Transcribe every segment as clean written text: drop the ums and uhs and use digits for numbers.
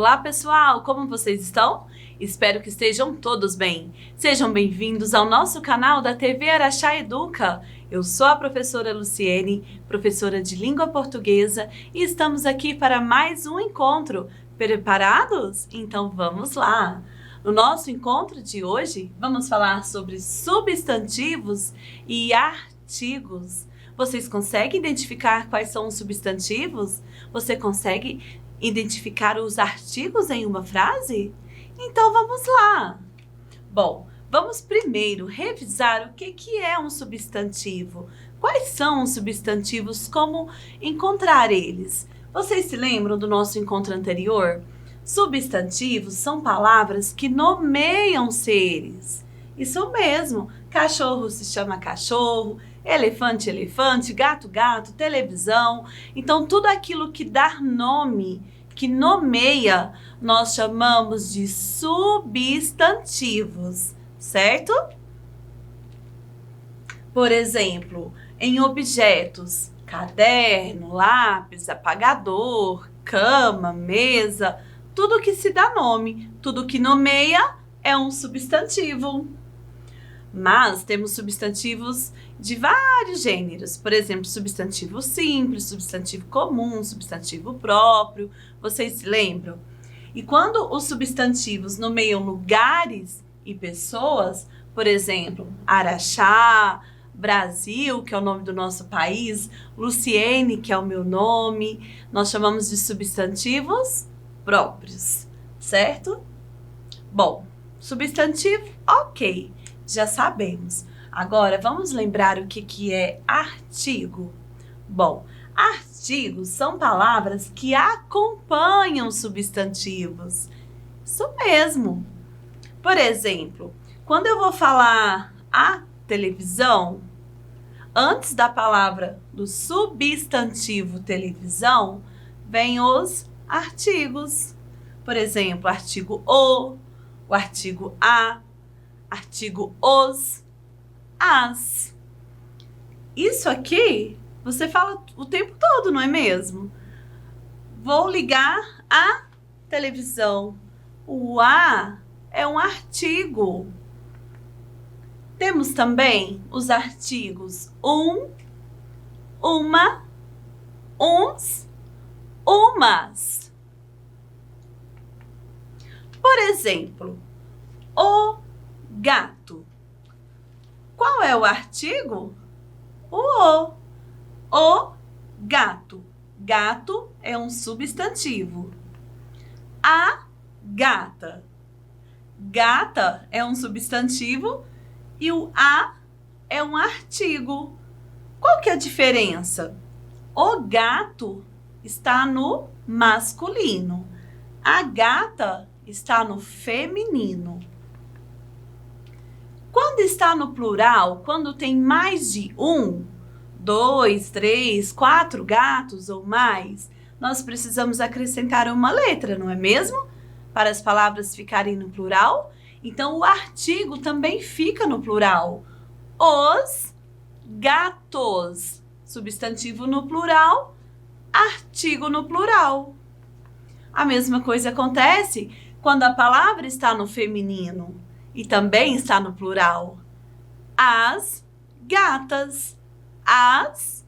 Olá pessoal, como vocês estão? Espero que estejam todos bem. Sejam bem-vindos ao nosso canal da TV Araxá Educa. Eu sou a professora Luciene, professora de língua portuguesa, e estamos aqui para mais um encontro. Preparados? Então vamos lá! No nosso encontro de hoje, vamos falar sobre substantivos e artigos. Vocês conseguem identificar quais são os substantivos? Você consegue identificar os artigos em uma frase? Então vamos lá! Bom, vamos primeiro revisar o que é um substantivo. Quais são os substantivos? Como encontrar eles? Vocês se lembram do nosso encontro anterior? Substantivos são palavras que nomeiam seres. Isso mesmo, cachorro se chama cachorro, elefante, elefante, gato, gato, televisão. Então, tudo aquilo que dá nome, que nomeia, nós chamamos de substantivos, certo? Por exemplo, em objetos, caderno, lápis, apagador, cama, mesa, tudo que se dá nome, tudo que nomeia é um substantivo. Mas temos substantivos de vários gêneros, por exemplo, substantivo simples, substantivo comum, substantivo próprio, vocês se lembram? E quando os substantivos nomeiam lugares e pessoas, por exemplo, Araxá, Brasil, que é o nome do nosso país, Luciene, que é o meu nome, nós chamamos de substantivos próprios, certo? Bom, substantivo, ok. Já sabemos. Agora, vamos lembrar o que é artigo? Bom, artigos são palavras que acompanham substantivos. Isso mesmo. Por exemplo, quando eu vou falar a televisão, antes da palavra do substantivo televisão, vem os artigos. Por exemplo, artigo o artigo a, artigo os, as. Isso aqui você fala o tempo todo, não é mesmo? Vou ligar a televisão. O a é um artigo. Temos também os artigos uma, uns, umas. Por exemplo, o gato. Qual é o artigo? O gato. Gato é um substantivo. A gata. Gata é um substantivo e o a é um artigo. Qual que é a diferença? O gato está no masculino. A gata está no feminino. Quando está no plural, quando tem mais de um, 2, 3, 4 gatos ou mais, nós precisamos acrescentar uma letra, não é mesmo? Para as palavras ficarem no plural. Então, o artigo também fica no plural. Os gatos. Substantivo no plural, artigo no plural. A mesma coisa acontece quando a palavra está no feminino. E também está no plural. As gatas. As,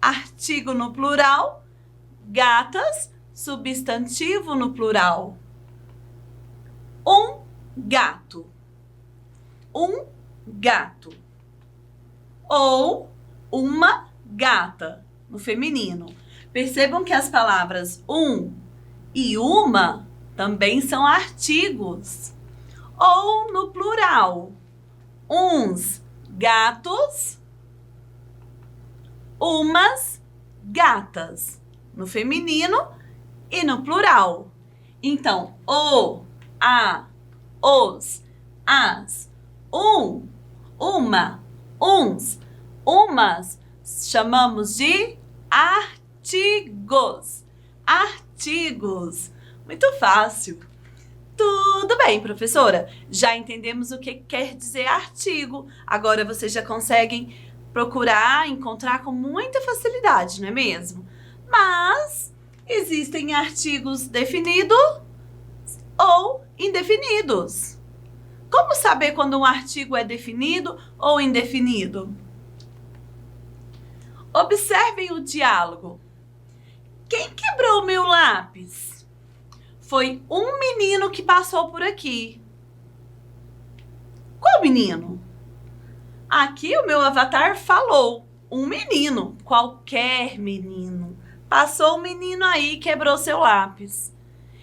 artigo no plural. Gatas, substantivo no plural. Um gato. Um gato. Ou uma gata, no feminino. Percebam que as palavras um e uma também são artigos. Ou no plural, uns gatos, umas gatas, no feminino e no plural. Então, o, a, os, as, um, uma, uns, umas, chamamos de artigos. Artigos. Muito fácil. Tudo bem, professora. Já entendemos o que quer dizer artigo. Agora vocês já conseguem procurar, encontrar com muita facilidade, não é mesmo? Mas existem artigos definidos ou indefinidos. Como saber quando um artigo é definido ou indefinido? Observem o diálogo. Quem quebrou meu lápis? Foi um menino que passou por aqui. Qual menino? Aqui o meu avatar falou. Um menino, qualquer menino. Passou um menino aí e quebrou seu lápis.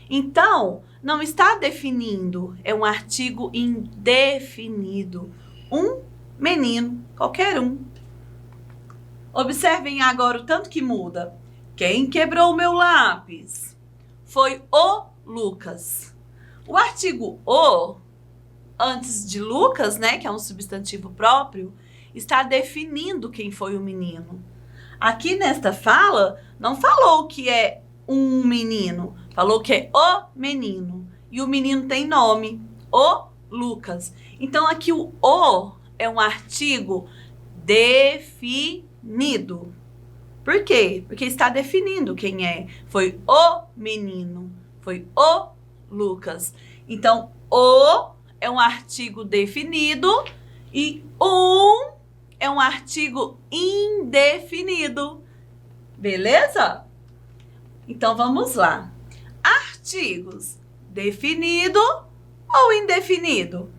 Então, não está definindo, é um artigo indefinido. Um menino, qualquer um. Observem agora o tanto que muda. Quem quebrou o meu lápis? Foi o Lucas. O artigo o, antes de Lucas, né, que é um substantivo próprio, está definindo quem foi o menino. Aqui nesta fala, não falou que é um menino, falou que é o menino. E o menino tem nome, o Lucas. Então, aqui o é um artigo definido. Por quê? Porque está definindo quem é. Foi o menino, foi o Lucas. Então, o é um artigo definido e um é um artigo indefinido. Beleza? Então, vamos lá. Artigos definido ou indefinido?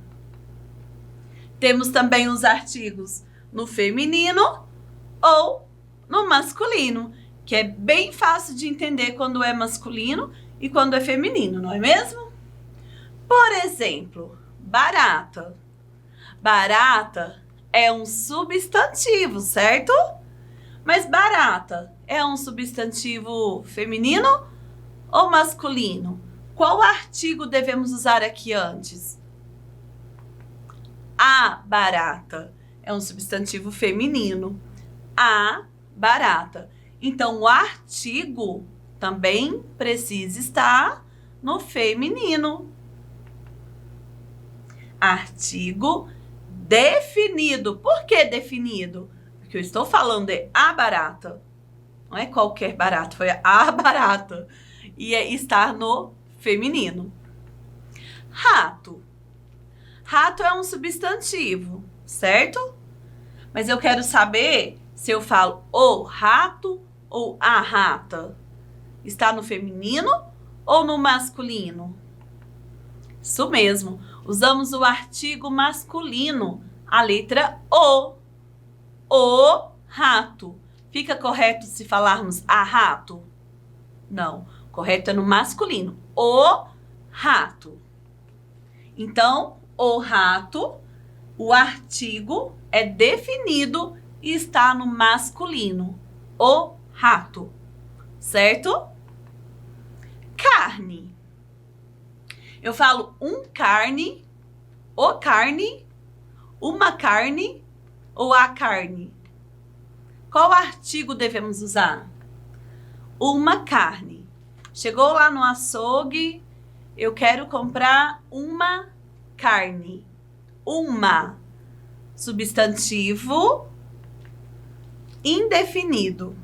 Temos também os artigos no feminino ou no masculino, que é bem fácil de entender quando é masculino e quando é feminino, não é mesmo? Por exemplo, barata. Barata é um substantivo, certo? Mas barata é um substantivo feminino ou masculino? Qual artigo devemos usar aqui antes? A barata é um substantivo feminino. A barata. Então, o artigo também precisa estar no feminino. Artigo definido. Por que definido? Porque eu estou falando de a barata. Não é qualquer barata, foi a barata. E está no feminino. Rato. Rato é um substantivo, certo? Mas eu quero saber se eu falo o rato ou a rata. Está no feminino ou no masculino? Isso mesmo. Usamos o artigo masculino, a letra O. O rato. Fica correto se falarmos a rato? Não. Correto é no masculino. O rato. Então, o rato, o artigo é definido e está no masculino. O rato. Certo? Carne. Eu falo um carne, o carne, uma carne ou a carne. Qual artigo devemos usar? Uma carne. Chegou lá no açougue, eu quero comprar uma carne. Uma. Substantivo indefinido.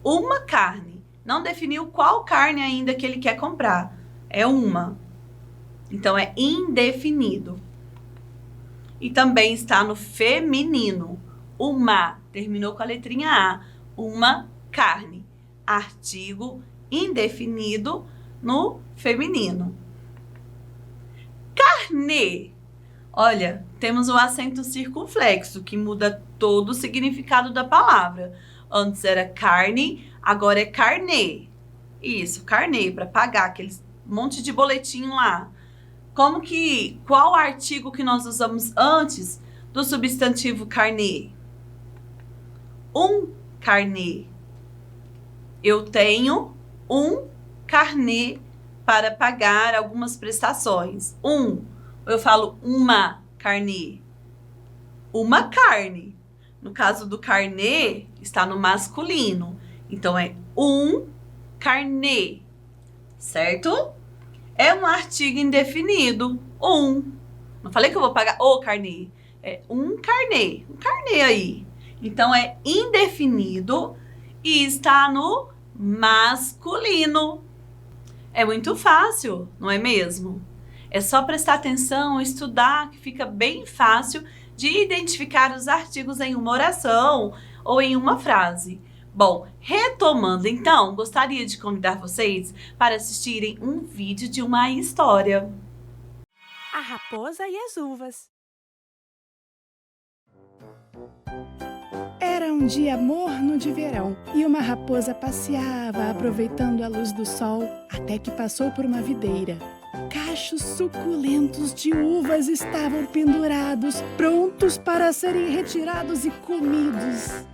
Uma carne. Não definiu qual carne ainda que ele quer comprar. É uma. Então, é indefinido. E também está no feminino. Uma. Terminou com a letrinha A. Uma carne. Artigo indefinido no feminino. Carnê. Olha, temos o acento circunflexo, que muda todo o significado da palavra. Antes era carne, agora é carnê. Isso, carnê, para pagar aqueles monte de boletim lá. Qual artigo que nós usamos antes do substantivo carnê? Um carnê. Eu tenho um carnê para pagar algumas prestações. Eu falo uma carnê. Uma carne. No caso do carnê, está no masculino. Então, é um carnê. Certo? É um artigo indefinido. Não falei que eu vou pagar o carnê. É um carnê. Um carnê aí. Então, é indefinido e está no masculino. É muito fácil, não é mesmo? É só prestar atenção, estudar, que fica bem fácil de identificar os artigos em uma oração ou em uma frase. Bom, retomando então, gostaria de convidar vocês para assistirem um vídeo de uma história. A Raposa e as Uvas. Era um dia morno de verão e uma raposa passeava aproveitando a luz do sol até que passou por uma videira. Cachos suculentos de uvas estavam pendurados, prontos para serem retirados e comidos.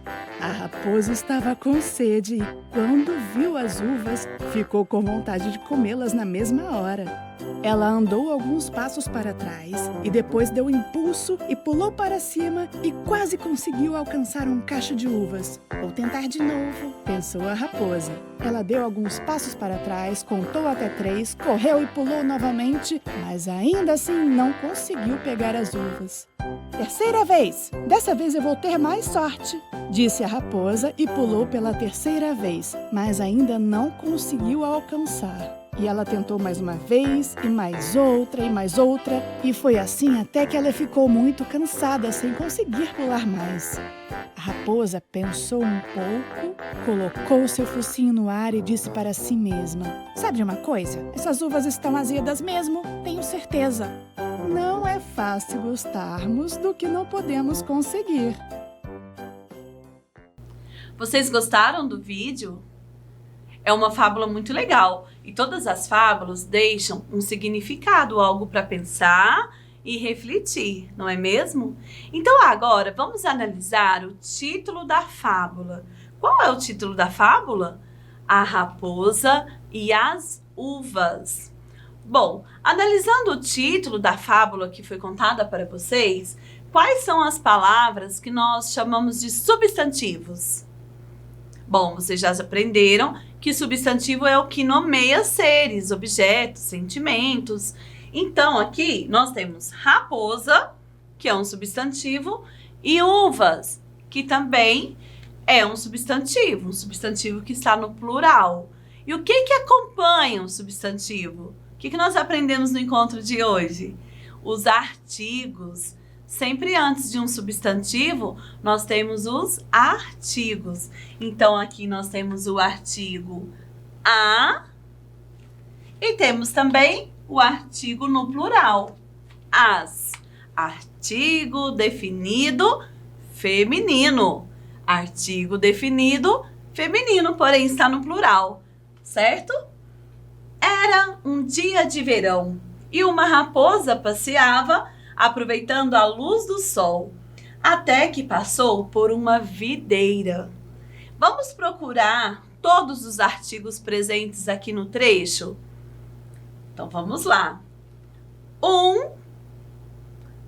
A raposa estava com sede e, quando viu as uvas, ficou com vontade de comê-las na mesma hora. Ela andou alguns passos para trás e depois deu um impulso e pulou para cima e quase conseguiu alcançar um cacho de uvas. Vou tentar de novo, pensou a raposa. Ela deu alguns passos para trás, contou até 3, correu e pulou novamente, mas ainda assim não conseguiu pegar as uvas. Terceira vez! Dessa vez eu vou ter mais sorte, disse a raposa e pulou pela terceira vez, mas ainda não conseguiu alcançar. E ela tentou mais uma vez, e mais outra, e foi assim até que ela ficou muito cansada, sem conseguir pular mais. A raposa pensou um pouco, colocou seu focinho no ar e disse para si mesma: sabe de uma coisa? Essas uvas estão azedas mesmo, tenho certeza. Não é fácil gostarmos do que não podemos conseguir. Vocês gostaram do vídeo? É uma fábula muito legal e todas as fábulas deixam um significado, algo para pensar e refletir, não é mesmo? Então agora vamos analisar o título da fábula. Qual é o título da fábula? A Raposa e as Uvas. Bom, analisando o título da fábula que foi contada para vocês, quais são as palavras que nós chamamos de substantivos? Bom, vocês já aprenderam que substantivo é o que nomeia seres, objetos, sentimentos. Então, aqui nós temos raposa, que é um substantivo, e uvas, que também é um substantivo que está no plural. E o que acompanha o substantivo? O que nós aprendemos no encontro de hoje? Os artigos. Sempre antes de um substantivo, nós temos os artigos. Então, aqui nós temos o artigo a e temos também o artigo no plural, as. Artigo definido feminino. Artigo definido feminino, porém está no plural, certo? Era um dia de verão e uma raposa passeava aproveitando a luz do sol, até que passou por uma videira. Vamos procurar todos os artigos presentes aqui no trecho? Então vamos lá. Um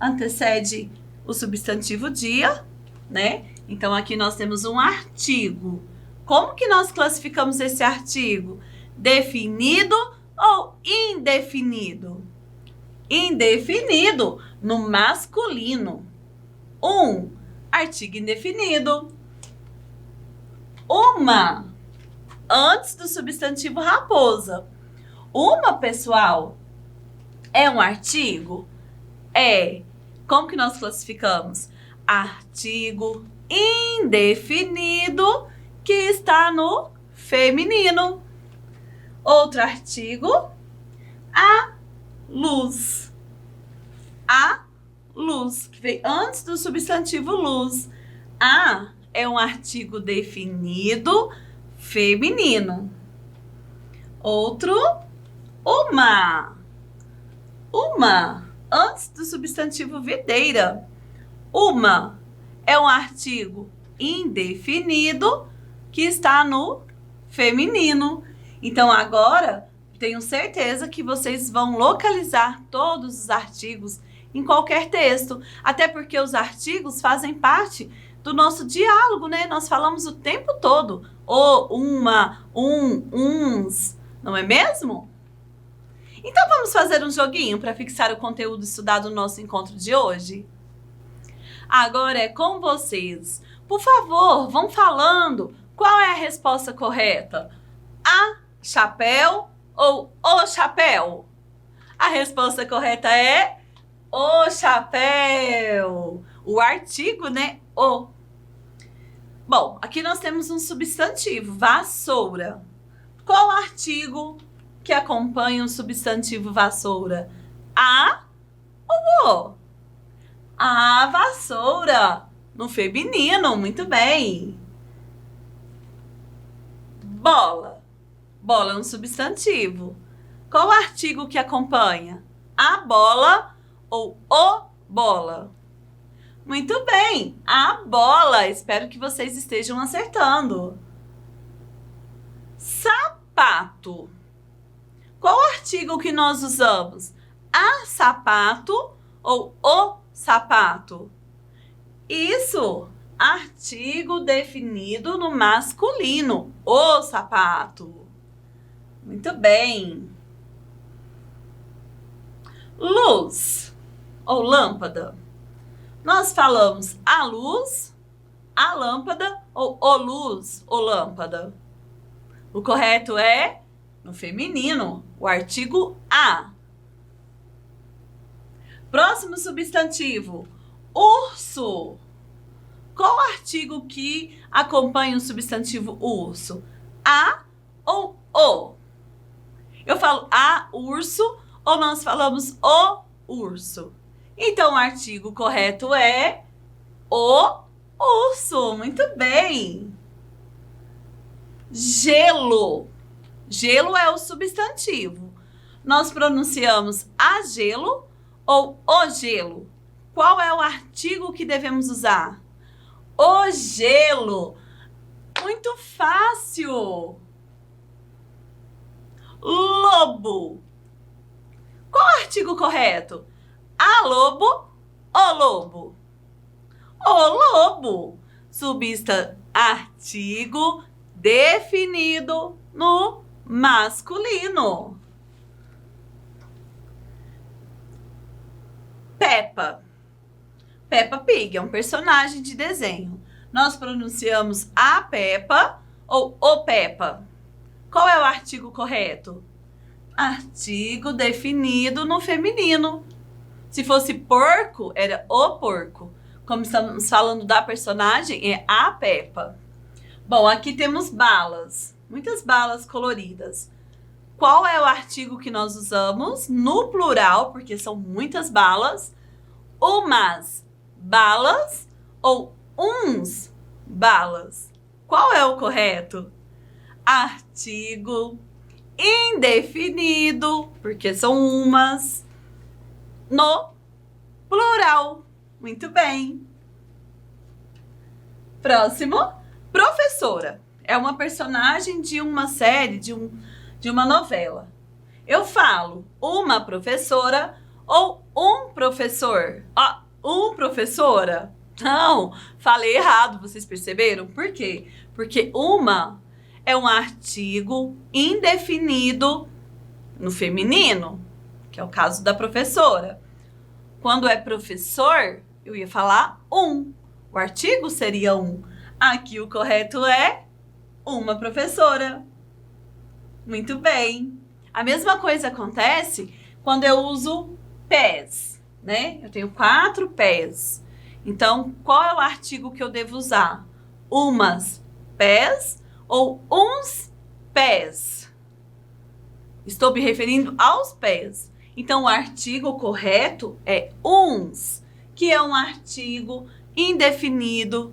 antecede o substantivo dia, né? Então aqui nós temos um artigo. Como que nós classificamos esse artigo? Definido ou indefinido? Indefinido, no masculino. Artigo indefinido. Uma, antes do substantivo raposa. Uma, pessoal, é um artigo? É. Como que nós classificamos? Artigo indefinido que está no feminino. Outro artigo, a luz. A luz, que vem antes do substantivo luz. A é um artigo definido feminino. Outro, uma. Uma, antes do substantivo videira. Uma é um artigo indefinido que está no feminino. Então, agora, tenho certeza que vocês vão localizar todos os artigos em qualquer texto. Até porque os artigos fazem parte do nosso diálogo, né? Nós falamos o tempo todo. O, uma, uns, não é mesmo? Então, vamos fazer um joguinho para fixar o conteúdo estudado no nosso encontro de hoje? Agora é com vocês. Por favor, vão falando qual é a resposta correta. A, chapéu ou o chapéu? A resposta correta é o chapéu. O artigo, né? O. Bom, aqui nós temos um substantivo, vassoura. Qual artigo que acompanha o substantivo vassoura? A ou o? A vassoura. No feminino, muito bem. Bola. Bola é um substantivo. Qual artigo que acompanha? A bola ou o bola? Muito bem, a bola. Espero que vocês estejam acertando. Sapato. Qual artigo que nós usamos? A sapato ou o sapato? Isso, artigo definido no masculino, o sapato. Muito bem. Luz ou lâmpada. Nós falamos a luz, a lâmpada ou o luz ou lâmpada. O correto é, no feminino, o artigo a. Próximo substantivo, urso. Qual artigo que acompanha o substantivo urso? A ou o? Eu falo a urso ou nós falamos o urso? Então, o artigo correto é o urso. Muito bem. Gelo. Gelo é o substantivo. Nós pronunciamos a gelo ou o gelo. Qual é o artigo que devemos usar? O gelo. Muito fácil. Lobo. Qual o artigo correto? A lobo, o lobo. O lobo. Artigo definido no masculino. Peppa. Peppa Pig é um personagem de desenho. Nós pronunciamos a Peppa ou o Peppa. Qual é o artigo correto? Artigo definido no feminino. Se fosse porco, era o porco. Como estamos falando da personagem, é a Peppa. Bom, aqui temos balas. Muitas balas coloridas. Qual é o artigo que nós usamos? No plural, porque são muitas balas. Umas balas ou uns balas. Qual é o correto? Artigo indefinido, porque são umas, no plural. Muito bem. Próximo, professora. É uma personagem de uma série, de uma novela. Eu falo uma professora ou um professor. Professora? Não, falei errado, vocês perceberam? Por quê? Porque uma é um artigo indefinido no feminino, que é o caso da professora. Quando é professor, eu ia falar um. O artigo seria um. Aqui o correto é uma professora. Muito bem. A mesma coisa acontece quando eu uso pés, né? Eu tenho 4 pés. Então, qual é o artigo que eu devo usar? Umas pés ou uns pés? Estou me referindo aos pés. Então, o artigo correto é uns, que é um artigo indefinido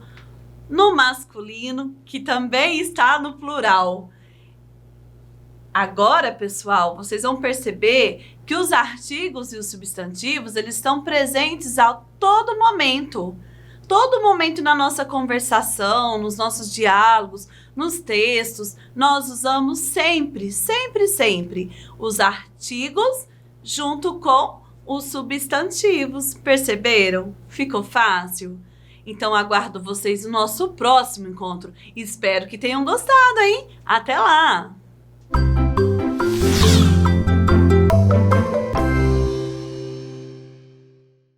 no masculino, que também está no plural. Agora, pessoal, vocês vão perceber que os artigos e os substantivos, eles estão presentes a todo momento. Todo momento na nossa conversação, nos nossos diálogos, nos textos, nós usamos sempre, sempre, sempre os artigos junto com os substantivos. Perceberam? Ficou fácil? Então, aguardo vocês no nosso próximo encontro. Espero que tenham gostado, hein? Até lá!